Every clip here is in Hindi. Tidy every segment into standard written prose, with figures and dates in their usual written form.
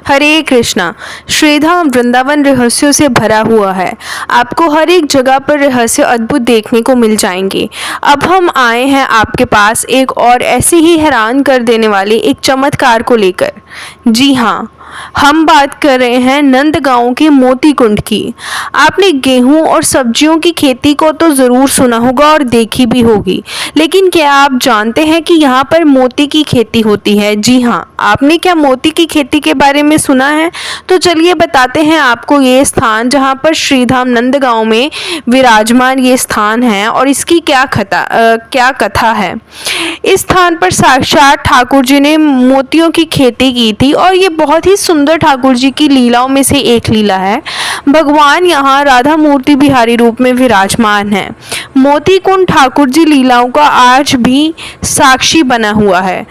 हरे कृष्णा। श्रीधाम वृंदावन रहस्यों से भरा हुआ है। आपको हर एक जगह पर रहस्य अद्भुत देखने को मिल जाएंगे। अब हम आए हैं आपके पास एक और ऐसे ही हैरान कर देने वाले एक चमत्कार को लेकर। जी हाँ, हम बात कर रहे हैं नंदगांव के मोती कुंड की। आपने गेहूं और सब्जियों की खेती को तो ज़रूर सुना होगा और देखी भी होगी, लेकिन क्या आप जानते हैं कि यहाँ पर मोती की खेती होती है? जी हाँ, आपने क्या मोती की खेती के बारे में सुना है? तो चलिए बताते हैं आपको ये स्थान जहाँ पर श्रीधाम नंदगांव में विराजमान ये स्थान है और इसकी क्या कथा है। इस स्थान पर साक्षात ठाकुर जी ने मोतियों की खेती की थी और ये बहुत ही सुंदर ठाकुर जी की लीलाओं में से एक लीला है। भगवान यहाँ राधा मूर्ति बिहारी रूप में विराजमान है। मोती कुंड ठाकुर जी लीलाओं का आज भी साक्षी बना हुआ है।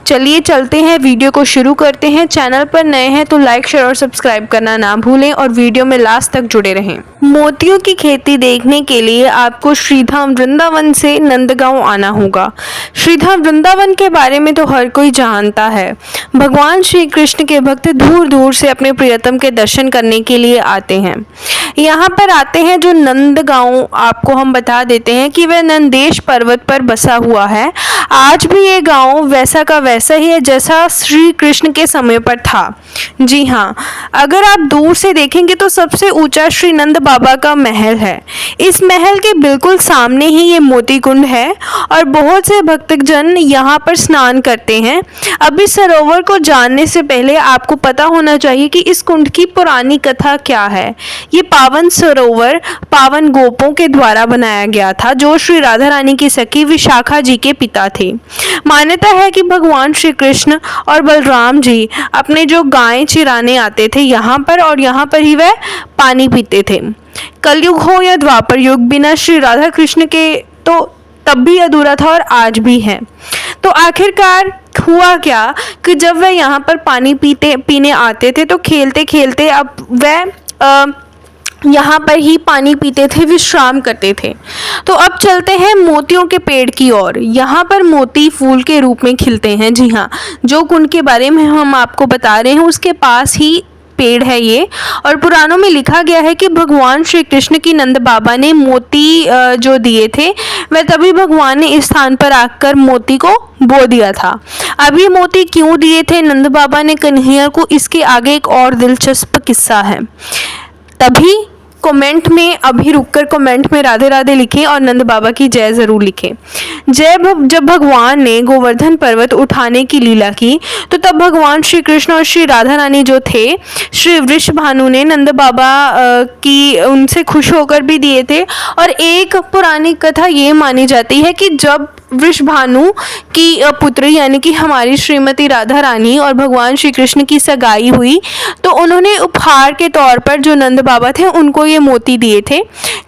चलिए चलते हैं, वीडियो को शुरू करते हैं। चैनल पर नए हैं तो लाइक शेयर और सब्सक्राइब करना ना भूलें और वीडियो में लास्ट तक जुड़े रहें। मोतियों की खेती देखने के लिए आपको श्रीधाम वृंदावन से नंदगांव आना होगा। श्रीधाम वृंदावन के बारे में तो हर कोई जानता है। भगवान श्री कृष्ण के भक्त दूर दूर से अपने प्रियतम के दर्शन करने के लिए आते हैं। यहाँ पर आते हैं जो नंदगांव, आपको हम बता देते हैं कि वह नंदेश पर्वत पर बसा हुआ है। आज भी ये गांव वैसा का वैसा ही है जैसा श्री कृष्ण के समय पर था। जी हाँ, अगर आप दूर से देखेंगे तो सबसे ऊंचा श्री नंद बाबा का महल है। इस महल के बिल्कुल सामने ही ये मोती कुंड है और बहुत से भक्तजन यहाँ पर स्नान करते हैं। अब इस सरोवर को जानने से पहले आपको पता होना चाहिए कि इस कुंड की पुरानी कथा क्या है। ये पावन सरोवर पावन गोपों के द्वारा बनाया गया था जो श्री राधा रानी की सखी विशाखा जी के पिता थे। मान्यता है कि भगवान श्री कृष्ण और बलराम जी अपने जो गायें चिराने आते थे यहाँ पर और यहाँ पर ही वह पानी पीते थे। कलयुग हो या द्वापर युग, बिना श्री राधा कृष्ण के तो तब भी अधूरा था और आज भी है। तो आखिरकार हुआ क्या कि जब वह यहाँ पर पानी पीने आते थे तो खेलते खेलते अब वह यहाँ पर ही पानी पीते थे, विश्राम करते थे। तो अब चलते हैं मोतियों के पेड़ की ओर। यहाँ पर मोती फूल के रूप में खिलते हैं। जी हाँ, जो कुंड के बारे में हम आपको बता रहे हैं उसके पास ही पेड़ है ये। और पुराणों में लिखा गया है कि भगवान श्री कृष्ण की नंद बाबा ने मोती जो दिए थे वह तभी भगवान ने इस स्थान पर आकर मोती को बो दिया था। अब ये मोती क्यों दिए थे नंद बाबा ने कन्हैया को, इसके आगे एक और दिलचस्प किस्सा है। तभी कमेंट में, अभी रुककर कमेंट में राधे राधे लिखें और नंद बाबा की जय ज़रूर लिखें। जब भगवान ने गोवर्धन पर्वत उठाने की लीला की तो तब भगवान श्री कृष्ण और श्री राधा रानी जो थे, श्री वृषभानु ने नंद बाबा की उनसे खुश होकर भी दिए थे। और एक पुरानी कथा ये मानी जाती है कि जब वृषभानु की पुत्री यानी कि हमारी श्रीमती राधा रानी और भगवान श्री कृष्ण की सगाई हुई तो उन्होंने उपहार के तौर पर जो नंद बाबा थे उनको ये मोती दिए थे।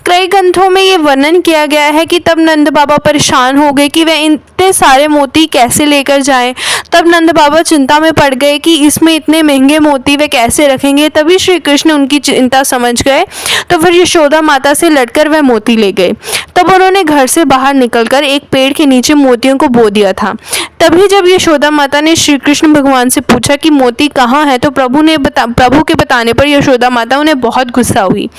कई ग्रंथों में ये वर्णन किया गया है कि तब नंद बाबा परेशान हो गए कि वह इतने सारे मोती कैसे लेकर जाएं। तब नंद बाबा चिंता में पड़ गए कि इसमें इतने महंगे मोती वे कैसे रखेंगे। तभी श्री कृष्ण उनकी चिंता समझ गए तो फिर यशोदा माता से लड़कर वह मोती ले गए। तब उन्होंने घर से बाहर निकलकर एक पेड़ के नीचे मोतियों को बो दिया था। तभी जब यशोदा माता ने श्री कृष्ण भगवान से पूछा कि मोती कहाँ है तो प्रभु के बताने पर यशोदा माता उन्हें बहुत गुस्सा हुई।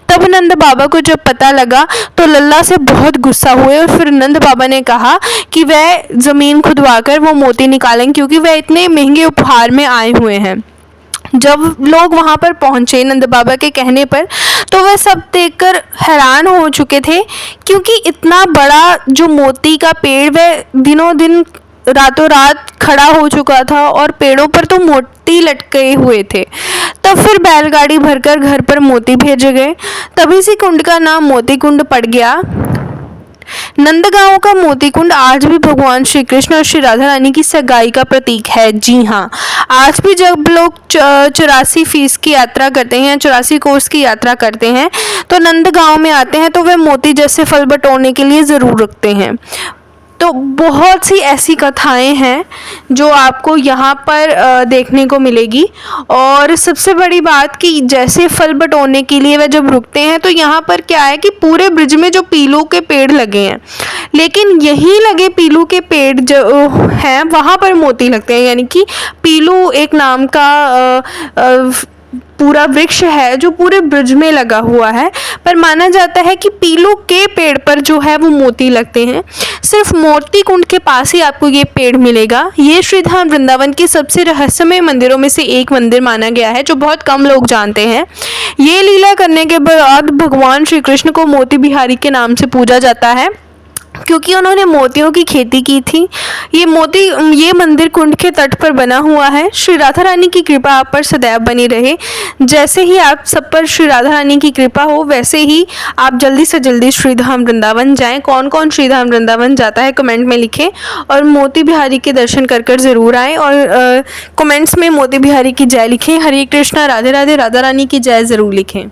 तब नंद बाबा को जब पता लगा तो लल्ला से बहुत गुस्सा हुए और फिर नंद बाबा ने कहा कि वह ज़मीन खुदवाकर वो मोती निकालें क्योंकि वह इतने महंगे उपहार में आए हुए हैं। जब लोग वहाँ पर पहुँचे नंद बाबा के कहने पर तो वह सब देखकर हैरान हो चुके थे क्योंकि इतना बड़ा जो मोती का पेड़ वह दिनों दिन रातों रात खड़ा हो चुका था और पेड़ों पर तो मोती लटके हुए थे। तब फिर बैलगाड़ी भरकर घर पर मोती भेजे गए। तभी से कुंड का नाम मोती कुंड पड़ गया। नंदगांव का मोती कुंड आज भी भगवान श्री कृष्ण और श्री राधा रानी की सगाई का प्रतीक है। जी हाँ, आज भी जब लोग 84 फीस की यात्रा करते हैं, 84 कोस की यात्रा करते हैं तो नंदगांव में आते हैं तो वे मोती जैसे फल बटोरने के लिए ज़रूर रुकते हैं। तो तो बहुत सी ऐसी कथाएं हैं जो आपको यहाँ पर देखने को मिलेगी। और सबसे बड़ी बात कि जैसे फल बटोरने के लिए वह जब रुकते हैं तो यहाँ पर क्या है कि पूरे ब्रिज में जो पीलू के पेड़ लगे हैं, लेकिन यहीं लगे पीलू के पेड़ जो हैं वहाँ पर मोती लगते हैं। यानी कि पीलू एक नाम का पूरा वृक्ष है जो पूरे ब्रिज में लगा हुआ है, पर माना जाता है कि पीलू के पेड़ पर जो है वो मोती लगते हैं। सिर्फ मोती कुंड के पास ही आपको ये पेड़ मिलेगा। ये श्रीधाम वृंदावन के सबसे रहस्यमय मंदिरों में से एक मंदिर माना गया है जो बहुत कम लोग जानते हैं। ये लीला करने के बाद भगवान श्री कृष्ण को मोती बिहारी के नाम से पूजा जाता है, क्योंकि उन्होंने मोतियों की खेती की थी। ये मंदिर कुंड के तट पर बना हुआ है। श्री राधा रानी की कृपा आप पर सदैव बनी रहे। जैसे ही आप सब पर श्री राधा रानी की कृपा हो वैसे ही आप जल्दी से जल्दी श्रीधाम वृंदावन जाएं। कौन कौन श्रीधाम वृंदावन जाता है कमेंट में लिखें, और मोती बिहारी के दर्शन कर कर ज़रूर आएँ, और कमेंट्स में मोती बिहारी की जय लिखें। हरे कृष्णा, राधे राधे, राधा रानी की जय ज़रूर लिखें।